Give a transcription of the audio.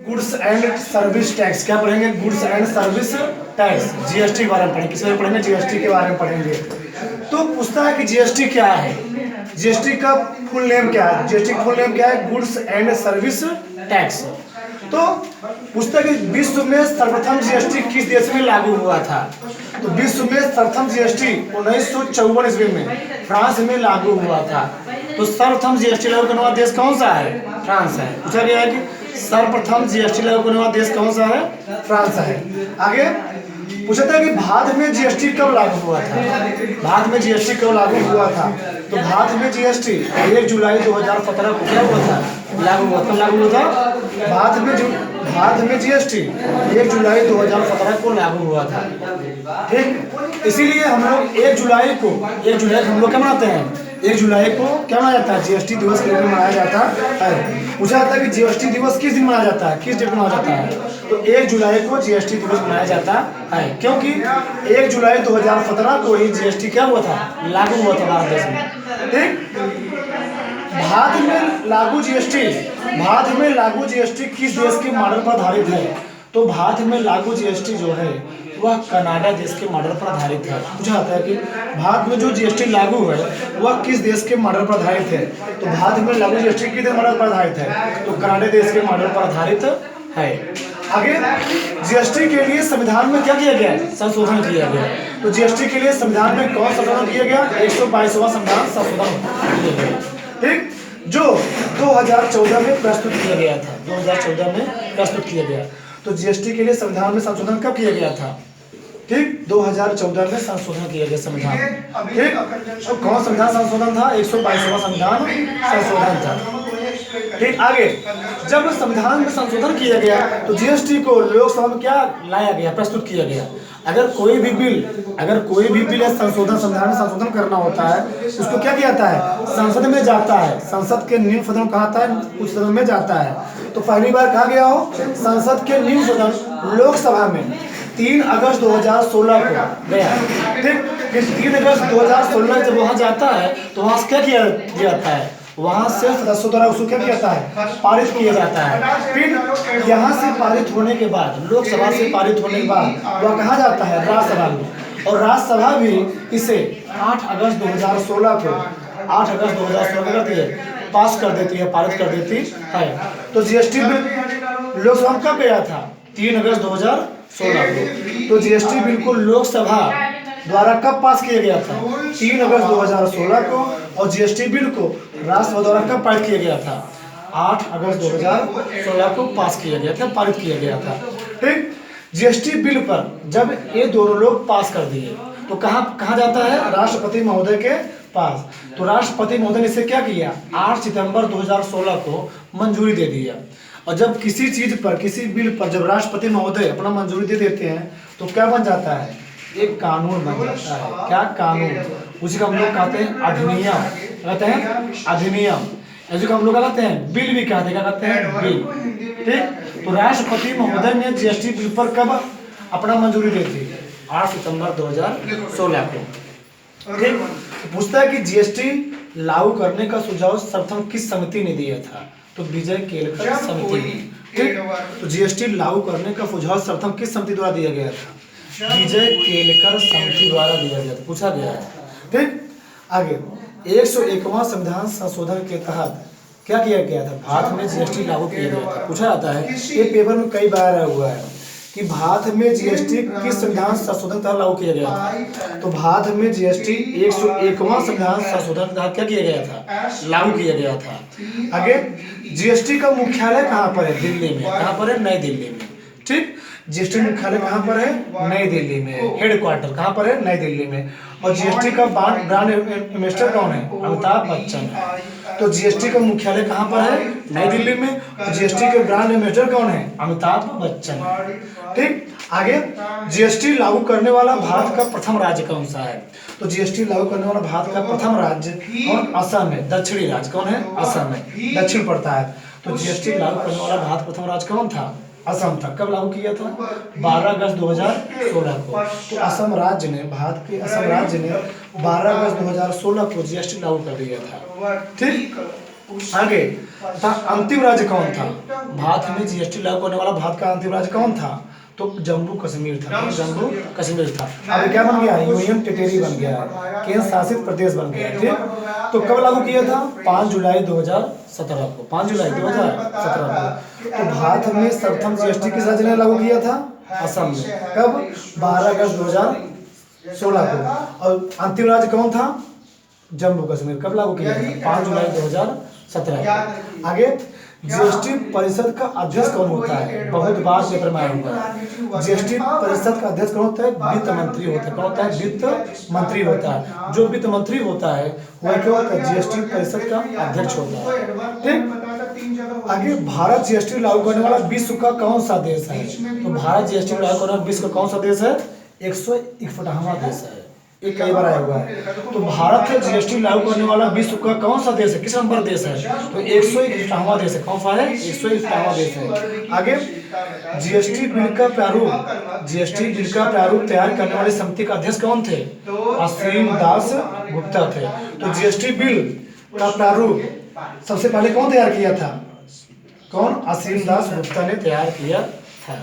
Goods and service tax. क्या पढ़ेंगे? Goods and service tax, GST के बारे में पढ़ेंगे। किस बारे में पढ़ेंगे? जीएसटी के बारे में पढ़ेंगे। तो पूछता है कि जीएसटी क्या है, जीएसटी का फुल नेम क्या है? जीएसटी का फुल नेम क्या है? Goods and service tax. तो पूछता है कि विश्व में सर्वप्रथम जीएसटी किस देश में लागू हुआ था? तो विश्व में सर्वप्रथम जीएसटी 1954 ईस्वी में फ्रांस में लागू हुआ था। तो सर्वप्रथम जीएसटी लागू करने वाला देश कौन सा है? फ्रांस है। पूछा गया है कि सर्वप्रथम जीएसटी लागू करने वाला देश कौन सा है? फ्रांस है। आगे पूछा था कि भारत में जीएसटी कब लागू हुआ था? भारत में जीएसटी कब लागू हुआ था? तो भारत में जीएसटी 1 जुलाई 2017 को क्या हुआ था? लागू हुआ। कब लागू हुआ था? भारत में जीएसटी 1 जुलाई 2017 को लागू हुआ था। ठीक, इसीलिए हम लोग 1 जुलाई को हम लोग क्या मनाते हैं? 1 जुलाई को क्या मनाया जाता है? जीएसटी दिवस के रूप में मनाया जाता है। पूछा जाता है कि जीएसटी दिवस किस दिन मनाया जाता है? किस डेट में मनाया जाता है? तो 1 जुलाई को जीएसटी दिवस मनाया जाता है, क्योंकि 1 जुलाई 2017 को ही जीएसटी क्या हुआ था? लागू हुआ था भारत देश में। ठीक, भारत में लागू जीएसटी किस देश के मॉडल पर आधारित है? तो भारत में लागू जीएसटी जो है वह कनाडा देश के मॉडल पर आधारित है। पूछा जाता है कि भारत में जो जीएसटी लागू है वह किस देश के मॉडल पर आधारित है? तो भारत में लागू जीएसटी किस मॉडल पर आधारित है? तो कनाडा देश के मॉडल पर आधारित है। आगे जीएसटी के लिए संविधान में क्या किया गया? संशोधन किया गया। तो जीएसटी के लिए संविधान में कौन संशोधन किया गया? 122वां संविधान संशोधन किया गया। ठीक, जो 2014 में प्रस्तुत किया गया था। 2014 में प्रस्तुत किया गया। तो जीएसटी के लिए संविधान में संशोधन कब किया गया था? ठीक, 2014 में संशोधन किया गया संविधान। ठीक, तो कौन संविधान संशोधन था? 122वां संविधान संशोधन था। ठीक, आगे जब संविधान में संशोधन किया गया तो जीएसटी को लोकसभा में क्या लाया गया? प्रस्तुत किया गया। अगर कोई भी बिल या संविधान में संशोधन करना होता है उसको क्या किया जाता है? संसद में जाता है। संसद के निम्न सदन कहा आता है? उच्च सदन में जाता है। तो पहली बार कहा गया हो संसद के निम्न सदन लोकसभा में 3 अगस्त 2016 को गया। ठीक, 3 अगस्त 2016 जब वहां जाता है तो वहां से क्या किया जाता है? वहां से सदस्यों द्वारा उसको क्या किया जाता है? पारित किया जाता है। फिर यहाँ से पारित होने के बाद, लोकसभा से पारित होने के बाद वह कहाँ जाता है? राज्यसभा में। और राज्यसभा भी इसे 8 अगस्त 2016 को करती है, पास कर देती है, पारित कर देती है। तो जीएसटी बिल लोकसभा में कब गया था? 3 अगस्त 2016 को। तो जीएसटी बिल को लोकसभा द्वारा कब पास किया गया था? 3 अगस्त 2016 को। और जीएसटी बिल को राज्यसभा द्वारा कब पारित किया गया था? 8 अगस्त 2016 को पास किया गया था, पारित किया गया था। ठीक, जीएसटी बिल पर जब ये दोनों लोग पास कर दिए तो कहाँ जाता है? राष्ट्रपति महोदय के पास। तो राष्ट्रपति महोदय ने इसे क्या किया? 8 सितंबर 2016 को मंजूरी दे दिया। और जब किसी चीज पर, किसी बिल पर जब राष्ट्रपति महोदय अपना मंजूरी दे देते हैं तो क्या बन जाता है? एक कानून बन जाता है। क्या कानून? उसी को हम लोग कहते हैं अधिनियम। कहते हैं अधिनियम। ऐसे को हम लोग कहते हैं बिल भी कहते हैं। क्या कहते हैं? बिल। ठीक, तो राष्ट्रपति महोदय ने जीएसटी बिल पर कब अपना मंजूरी दी थी? 8 सितंबर 2016 को। ठीक, तो पूछता है कि जीएसटी लागू करने का सुझाव सर्वप्रथम किस समिति ने दिया था? तो विजय केलकर समिति ने। ठीक, तो जीएसटी लागू करने का सुझाव सर्वप्रथम किस समिति द्वारा दिया गया था? विजय केलकर समिति द्वारा दिया गया था। पूछा गया है। ठीक, आगे 101वां संविधान संशोधन के तहत क्या किया गया था? भारत में जीएसटी लागू किया गया था। पूछा जाता है, ये पेपर में कई बार आया हुआ है कि भारत में जीएसटी किस संविधान संशोधन तहत लागू किया गया था? तो भारत में जीएसटी 101वां संविधान संशोधन तहत क्या किया गया था? लागू किया गया था। आगे जीएसटी का मुख्यालय कहाँ पर है? दिल्ली में। कहाँ पर है? नई दिल्ली में। ठीक, जीएसटी मुख्यालय कहाँ पर है? नई दिल्ली में। हेडक्वार्टर कहाँ पर है? नई दिल्ली में। और जीएसटी का ब्रांड एम्बेसडर कौन है? अमिताभ बच्चन है। तो जीएसटी का मुख्यालय कहाँ पर है? नई दिल्ली में। और जीएसटी के ब्रांड एम्बेसडर कौन है? अमिताभ बच्चन। ठीक, आगे जीएसटी लागू करने वाला भारत का प्रथम राज्य कौन सा है? तो जीएसटी लागू करने वाला भारत का प्रथम राज्य कौन? असम है। दक्षिणी राज्य कौन है? असम है, दक्षिण पड़ता है। तो जीएसटी लागू करने वाला भारत प्रथम राज्य कौन था? असम था। कब लागू किया था? 12 अगस्त 2016 को। तो असम राज्य ने, भारत के असम राज्य ने 12 अगस्त 2016 को जीएसटी लागू कर दिया था। ठीक, आगे था अंतिम राज्य कौन था? भारत में जीएसटी लागू होने वाला भारत का अंतिम राज्य कौन था? तो जम्मू कश्मीर था। जम्मू कश्मीर था। अब क्या बन गया? यूनियन टेरिटरी बन गया है, केंद्र शासित प्रदेश बन गया है। ठीक, तो कब लागू किया था? 5 जुलाई 2017 को। 5 जुलाई 2017 को। तो भारत में सर्वप्रथम जीएसटी किस राज्य ने लागू किया था? असम में। कब? 12 अगस्त 2016 को। और अंतिम राज्य कौन था? जम्मू कश्मीर। कब लागू किया था? 5 जुलाई 2017 को। आगे जीएसटी परिषद का अध्यक्ष कौन होता है? बहुत बार पेपर में आया हुआ है। जीएसटी परिषद का अध्यक्ष कौन होता है? वित्त मंत्री होता है। कौन होता है? वित्त मंत्री होता है। जो वित्त मंत्री होता है वह क्या होता है? जीएसटी परिषद का अध्यक्ष होता है। ठीक, आगे भारत जीएसटी लागू करने वाला विश्व का कौन सा देश है? तो भारत जीएसटी लागू करने वाला विश्व का कौन सा देश है? 161वां देश है। ये कई बार आया हुआ है। तो भारत है जीएसटी लागू करने वाला विश्व का कौन सा देश है? किस नंबर देश है? तो 161वां देश है। कौन सा है? 161वां देश है। आगे जीएसटी बिल का प्रारूप, जीएसटी बिल का प्रारूप तैयार करने वाली समिति का अध्यक्ष कौन थे? असीम दास गुप्ता थे। तो जीएसटी बिल का प्रारूप सबसे पहले कौन तैयार किया था? कौन? असीम दास गुप्ता ने तैयार किया था।